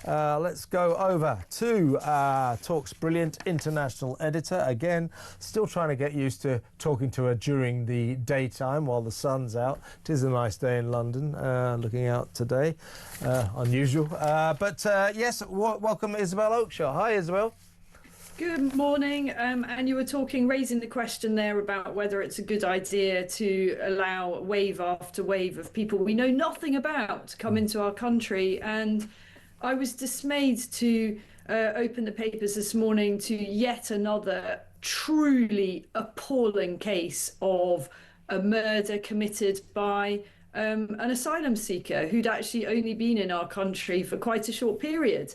Let's go over to Talk's brilliant international editor. Again, still trying to get used to talking to her during the daytime while the sun's out. It is a nice day in London, looking out today. Unusual. Yes, welcome Isabel Oakeshott. Hi, Isabel. Good morning. And you were raising the question there about whether it's a good idea to allow wave after wave of people we know nothing about to come into our country. And I was dismayed to open the papers this morning to yet another truly appalling case of a murder committed by an asylum seeker who'd actually only been in our country for quite a short period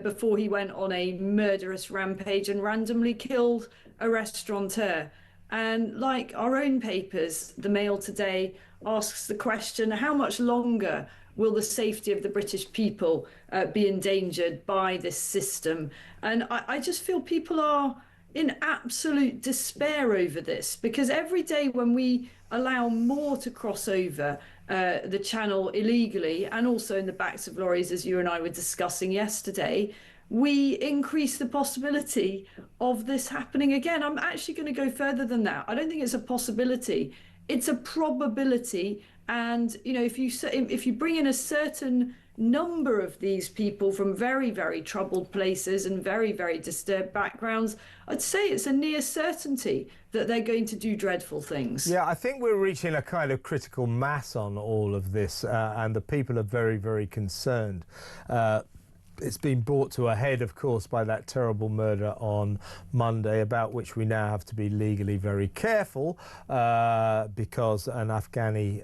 before he went on a murderous rampage and randomly killed a restaurateur. And like our own papers, the Mail today asks the question, how much longer will the safety of the British people be endangered by this system? And I just feel people are in absolute despair over this, because every day when we allow more to cross over the channel illegally, and also in the backs of lorries, as you and I were discussing yesterday, we increase the possibility of this happening again. I'm actually going to go further than that. I don't think it's a possibility. It's a probability. And, you know, if you bring in a certain number of these people from very, very troubled places and very, very disturbed backgrounds, I'd say it's a near certainty that they're going to do dreadful things. Yeah, I think we're reaching a kind of critical mass on all of this, and the people are very, very concerned. It's been brought to a head, of course, by that terrible murder on Monday, about which we now have to be legally very careful, because an Afghani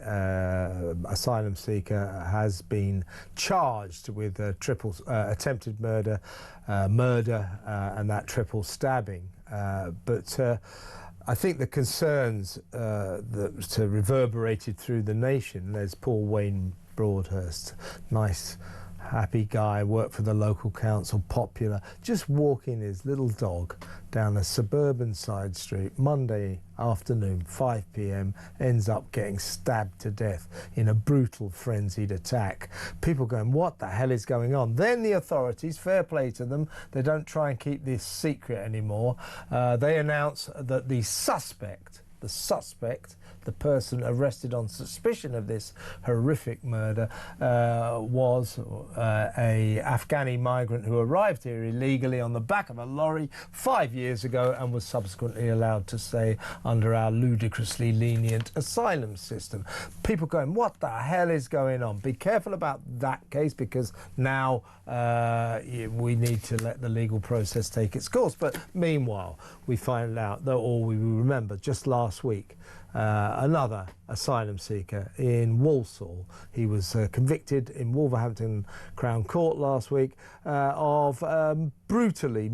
asylum seeker has been charged with a triple attempted murder, and that triple stabbing. I think the concerns that reverberated through the nation. There's poor Wayne Broadhurst, nice, happy guy, worked for the local council, popular, just walking his little dog down a suburban side street Monday afternoon, 5 p.m, ends up getting stabbed to death in a brutal, frenzied attack. People going, what the hell is going on? Then the authorities, fair play to them, they don't try and keep this secret anymore. They announce that the suspect, the person arrested on suspicion of this horrific murder, was a Afghani migrant who arrived here illegally on the back of a lorry 5 years ago and was subsequently allowed to stay under our ludicrously lenient asylum system. People going, what the hell is going on? Be careful about that case, because now we need to let the legal process take its course. But meanwhile, we find out that, or we remember just last week, another asylum seeker in Walsall. He was convicted in Wolverhampton Crown Court last week of brutally,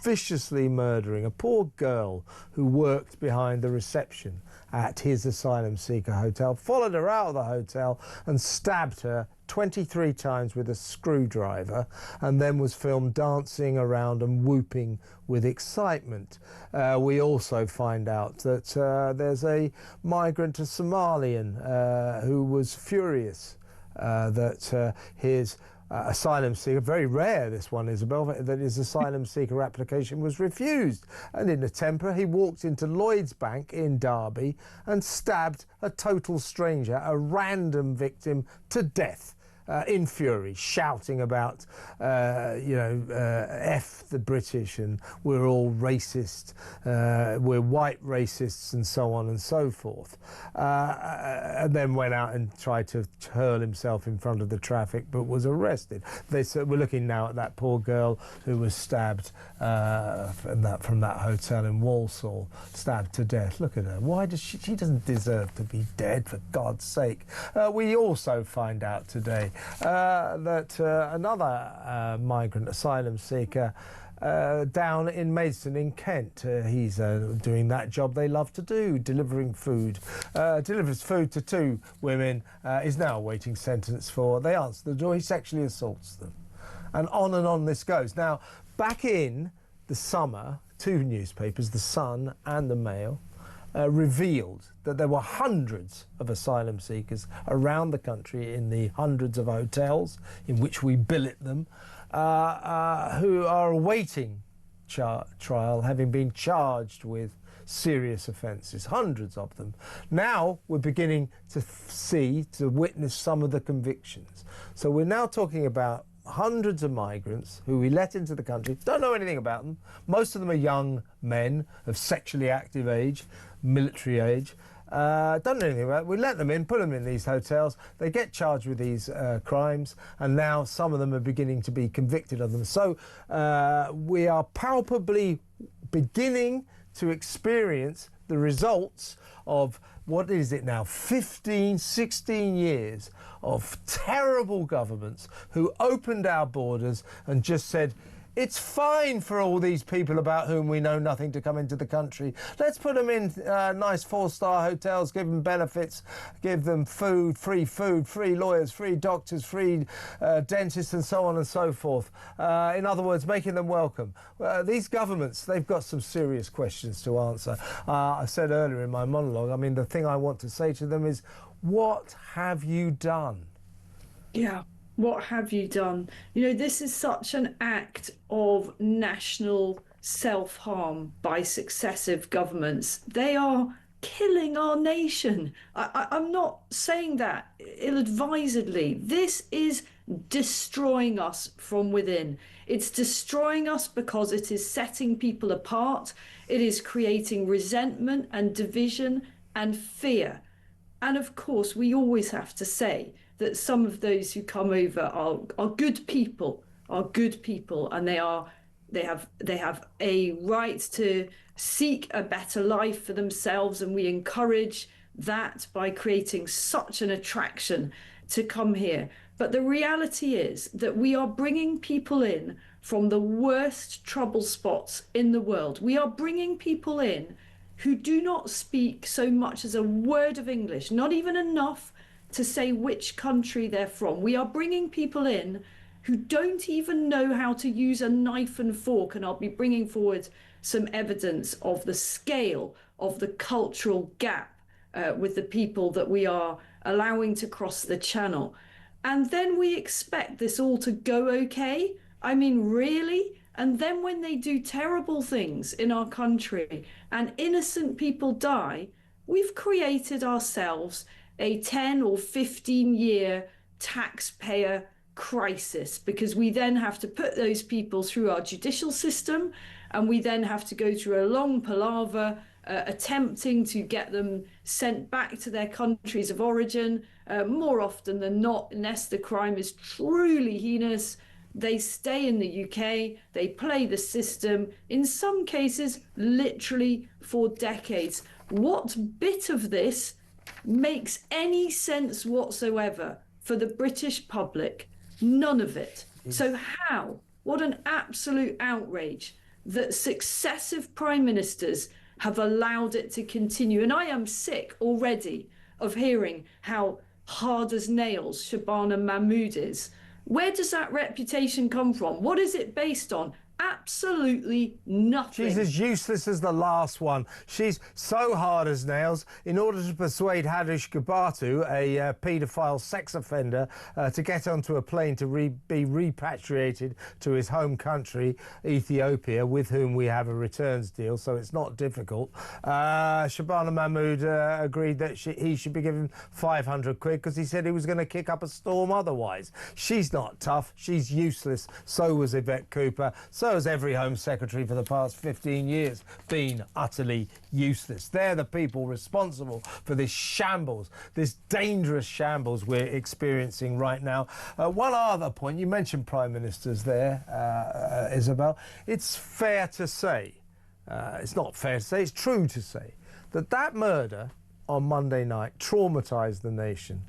viciously murdering a poor girl who worked behind the reception at his asylum seeker hotel, followed her out of the hotel and stabbed her 23 times with a screwdriver, and then was filmed dancing around and whooping with excitement. We also find out that there's a migrant, a Somalian, who was furious that his asylum seeker, very rare this one, Isabel, that his asylum seeker application was refused, and in a temper he walked into Lloyd's Bank in Derby and stabbed a total stranger, a random victim, to death. In fury, shouting about, F the British, and we're all racist, we're white racists, and so on and so forth. And then went out and tried to hurl himself in front of the traffic, but was arrested. We're looking now at that poor girl who was stabbed from that hotel in Walsall, stabbed to death. Look at her. Why does she doesn't deserve to be dead, for God's sake. We also find out today that another migrant asylum seeker down in Maidstone in Kent, he's doing that job they love to do, delivering food, delivers food to 2 women, is now awaiting sentence for, they answer the door, he sexually assaults them. And on this goes. Now, back in the summer, 2 newspapers, The Sun and the Mail, revealed that there were hundreds of asylum seekers around the country in the hundreds of hotels in which we billet them, who are awaiting trial, having been charged with serious offences, hundreds of them. Now we're beginning to witness some of the convictions. So we're now talking about hundreds of migrants who we let into the country, don't know anything about them. Most of them are young men of sexually active age, military age. Don't know anything about it. We let them in, put them in these hotels. They get charged with these crimes, and now some of them are beginning to be convicted of them. So we are palpably beginning to experience the results of, what is it now, 15, 16 years of terrible governments who opened our borders and just said, it's fine for all these people about whom we know nothing to come into the country. Let's put them in nice 4-star hotels, give them benefits, give them food, free lawyers, free doctors, free dentists, and so on and so forth. In other words, making them welcome. These governments, they've got some serious questions to answer. I said earlier in my monologue, I mean, the thing I want to say to them is, what have you done? Yeah. What have you done? You know, this is such an act of national self-harm by successive governments. They are killing our nation. I'm not saying that ill-advisedly. This is destroying us from within. It's destroying us because it is setting people apart. It is creating resentment and division and fear. And of course, we always have to say that some of those who come over are good people, and they have a right to seek a better life for themselves, and we encourage that by creating such an attraction to come here. But the reality is that we are bringing people in from the worst trouble spots in the world. We are bringing people in who do not speak so much as a word of English, not even enough to say which country they're from. We are bringing people in who don't even know how to use a knife and fork, and I'll be bringing forward some evidence of the scale of the cultural gap with the people that we are allowing to cross the channel. And then we expect this all to go okay? I mean, really? And then when they do terrible things in our country and innocent people die, we've created ourselves a 10 or 15-year taxpayer crisis, because we then have to put those people through our judicial system, and we then have to go through a long palaver attempting to get them sent back to their countries of origin. More often than not, unless the crime is truly heinous, they stay in the UK, they play the system, in some cases literally for decades. What bit of this makes any sense whatsoever for the British public? None of it. So how? What an absolute outrage that successive prime ministers have allowed it to continue. And I am sick already of hearing how hard as nails Shabana Mahmood is. Where does that reputation come from? What is it based on? Absolutely nothing. She's as useless as the last one. She's so hard as nails. In order to persuade Hadush Gabatu, a paedophile sex offender, to get onto a plane to be repatriated to his home country, Ethiopia, with whom we have a returns deal, so it's not difficult. Shabana Mahmood agreed that he should be given 500 quid because he said he was going to kick up a storm otherwise. She's not tough. She's useless. So was Yvette Cooper. So has every Home Secretary for the past 15 years been utterly useless. They're the people responsible for this shambles, this dangerous shambles we're experiencing right now. One other point, you mentioned Prime Ministers there, Isabel. It's fair to say, it's not fair to say, it's true to say, that murder on Monday night traumatised the nation.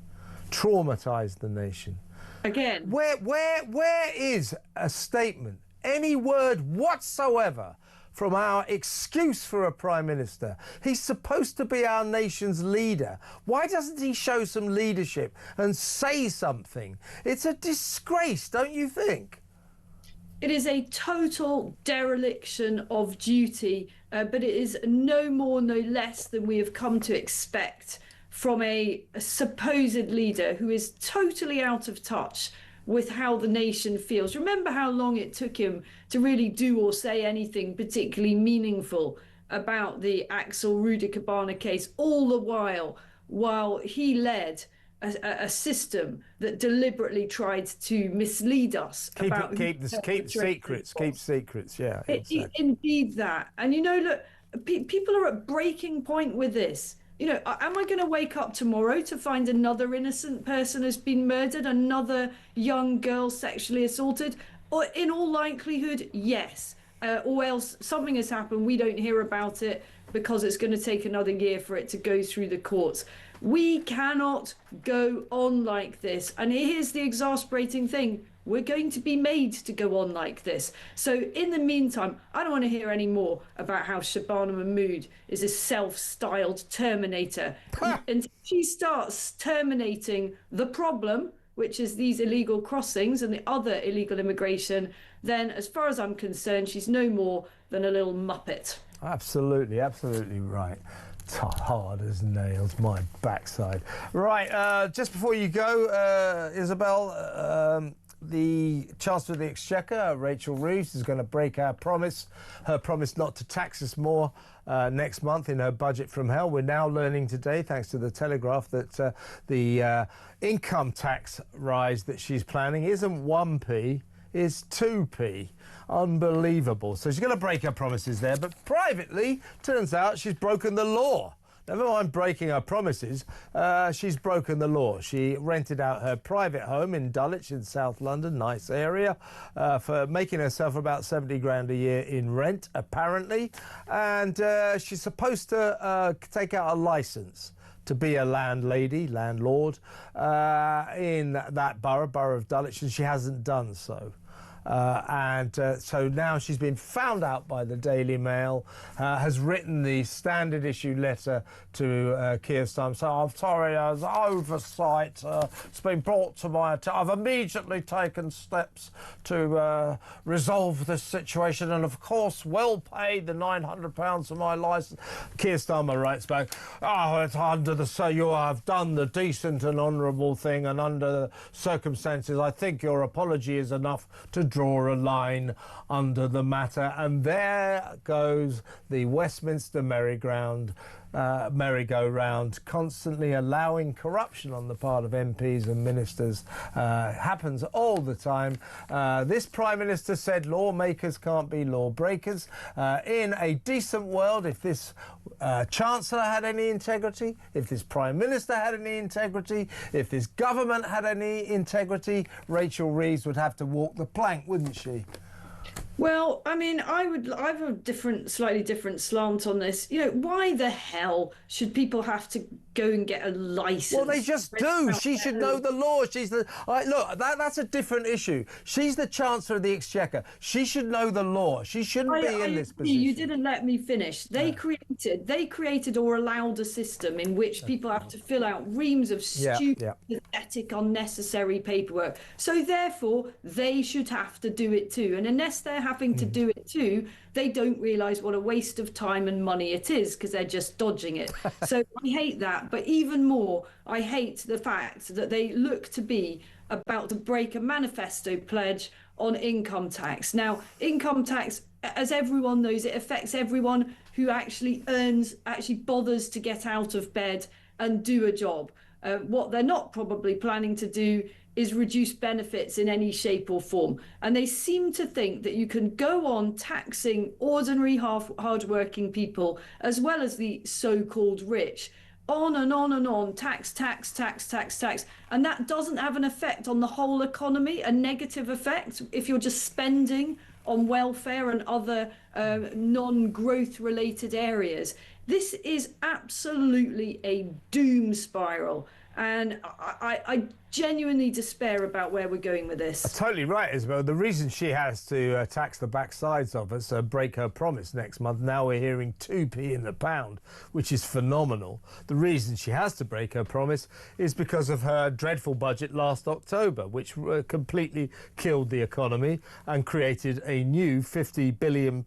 Traumatised the nation. Again. Where is a statement, any word whatsoever, from our excuse for a Prime Minister? He's supposed to be our nation's leader. Why doesn't he show some leadership and say something? It's a disgrace, don't you think? It is a total dereliction of duty, but it is no more, no less than we have come to expect from a supposed leader who is totally out of touch with how the nation feels. Remember how long it took him to really do or say anything particularly meaningful about the Axel Rudikabana case, all the while he led a system that deliberately tried to mislead us about keep secrets. Yeah, exactly. Indeed that. And you know, look, people are at breaking point with this. You know, am I going to wake up tomorrow to find another innocent person has been murdered, another young girl sexually assaulted? Or in all likelihood, yes. Or else something has happened, we don't hear about it because it's going to take another year for it to go through the courts. We cannot go on like this. And here's the exasperating thing. We're going to be made to go on like this. So in the meantime, I don't want to hear any more about how Shabana Mahmood is a self-styled terminator. And she starts terminating the problem, which is these illegal crossings and the other illegal immigration, then as far as I'm concerned, she's no more than a little muppet. Absolutely, absolutely right. Hard as nails, my backside. Right, just before you go, Isabel, the Chancellor of the Exchequer, Rachel Reeves, is going to break her promise not to tax us more next month in her budget from hell. We're now learning today, thanks to the Telegraph, that the income tax rise that she's planning isn't 1p, is 2p. Unbelievable. So she's going to break her promises there, but privately, turns out she's broken the law. Never mind breaking her promises, she's broken the law. She rented out her private home in Dulwich in South London, nice area, for making herself about 70 grand a year in rent, apparently. And she's supposed to take out a licence to be a landlord, in that borough of Dulwich, and she hasn't done so. So now she's been found out by the Daily Mail, has written the standard issue letter to Keir Starmer. So I'm sorry, as oversight, it's been brought to my attention. I've immediately taken steps to resolve this situation, and of course will pay the £900 for my licence. Keir Starmer writes back, "Oh, it's you have done the decent and honourable thing, and under the circumstances, I think your apology is enough to draw a line under the matter." And there goes the Westminster merry-go-round, constantly allowing corruption on the part of MPs and ministers. Happens all the time. This Prime Minister said lawmakers can't be lawbreakers. In a decent world, if this Chancellor had any integrity, if this Prime Minister had any integrity, if this government had any integrity, Rachel Reeves would have to walk the plank, wouldn't she? Well, I mean, I have a slightly different slant on this. You know, why the hell should people have to go and get a license? Well, they just do. She should know the law. She's the look. That's a different issue. She's the Chancellor of the Exchequer. She should know the law. She shouldn't be in this position. You didn't let me finish. They created or allowed a system in which people have to fill out reams of stupid, pathetic, unnecessary paperwork. So therefore, they should have to do it too. And unless they're having to do it too, they don't realise what a waste of time and money it is, because they're just dodging it. So I hate that. But even more, I hate the fact that they look to be about to break a manifesto pledge on income tax. Now, income tax, as everyone knows, it affects everyone who actually bothers to get out of bed and do a job. What they're not probably planning to do is reduce benefits in any shape or form. And they seem to think that you can go on taxing ordinary hard-working people as well as the so-called rich, on and on and on, tax. And that doesn't have an effect on the whole economy, a negative effect, if you're just spending on welfare and other non-growth related areas. This is absolutely a doom spiral. And I genuinely despair about where we're going with this. Totally right, Isabel. The reason she has to tax the backsides of us, break her promise next month, now we're hearing 2p in the pound, which is phenomenal. The reason she has to break her promise is because of her dreadful budget last October, which completely killed the economy and created a new £50 billion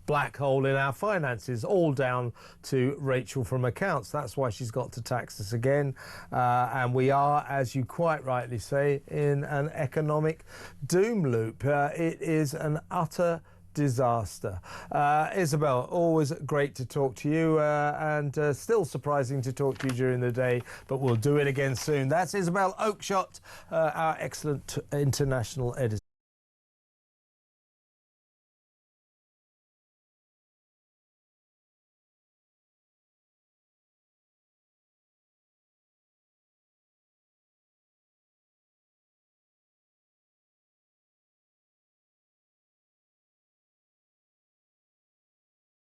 black hole in our finances, all down to Rachel from accounts. That's why she's got to tax us again. And we are, as you you quite rightly say, in an economic doom loop. It is an utter disaster. Isabel, always great to talk to you, and still surprising to talk to you during the day, but we'll do it again soon. That's Isabel Oakeshott, our excellent international editor.